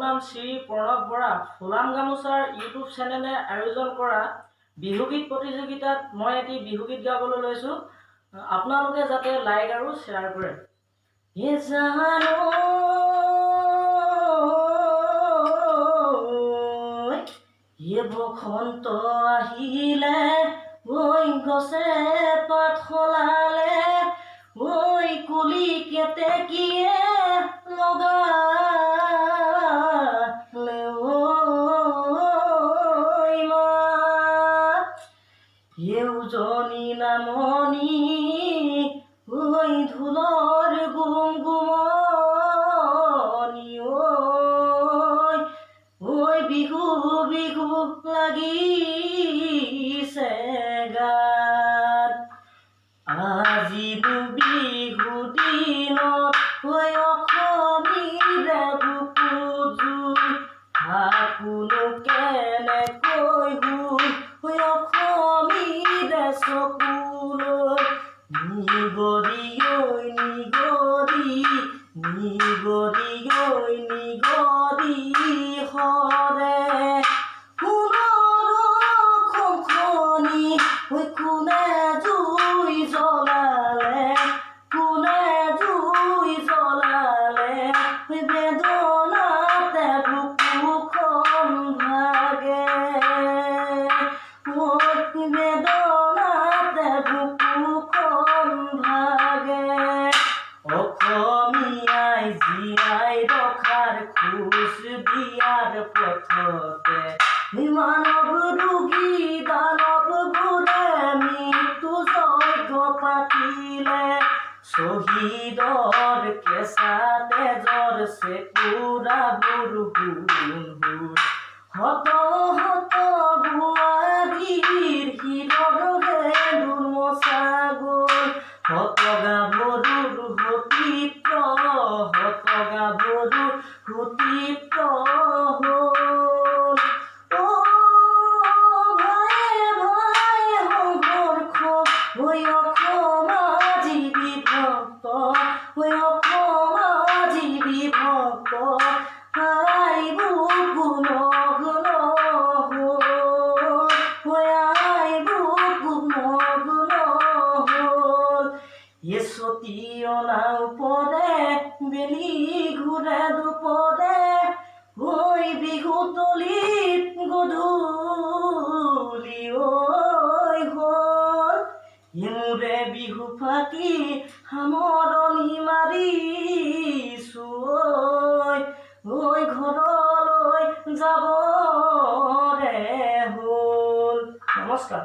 নাম শ্ৰী প্ৰণৱ বৰা। ফুলাম গামোচাৰ ইউটিউব চেনেলে আয়োজন কৰা বিহুগীত প্ৰতিযোগিতাত মই এটি বিহুগীত গাবলৈ লৈছোঁ। আপোনালোকে যাতে লাইক আৰু শ্বেয়াৰ কৰে। বসন্ত আহিলে ঐ গছে পাত সলালে, ঐ কুলি কেতেকীয়ে লগালে উজনি নামনি ঐ ঢোলৰ গুম গুমনি, ঐ বিহু বিহু লাগিছে গাত। আজি বিহু দিনত ঐ অসমীৰে বুকু জুই, হাকুনো কেনেকৈ হুই ঐ অসমীৰে চকুলৈ নিগৰি ঐ নিগৰি, নিগৰি ঐ নিগৰি সৰে খনি কোনে জুই জ্বলালে, কোনে জুই জ্বলালে, বেদনাতে বুকুখন ভাগে, বেদনাতে বুকুখন ভাগে। অসমীয়াই জীয়াই ৰখাৰ খোজ দিয়াৰ পথতে মানৱ ৰোগী দানৱবোৰে মৃত্যু যজ্ঞ পাতিলে, শ্বহীদৰ কেঁচা তেজৰ চেকুৰাবোৰ হুৰ, শত শত বোৱাৰীৰ শিৰৰে দুৰ্মচা গ'ল, শত গাভৰুৰ সতীপ্ৰ, শত গাভৰুৰ সতীপ্ৰ হ'ল। সতীয়না উপৰে বেলি ঘূৰে দুপৰে, ঐ বিহুতলিত গধূলি হ'ল, মোৰে বিহু ফাকি সামৰণি মাৰিছোঁ, ঐ ঘৰলৈ যাবৰে হ'ল। নমস্কাৰ।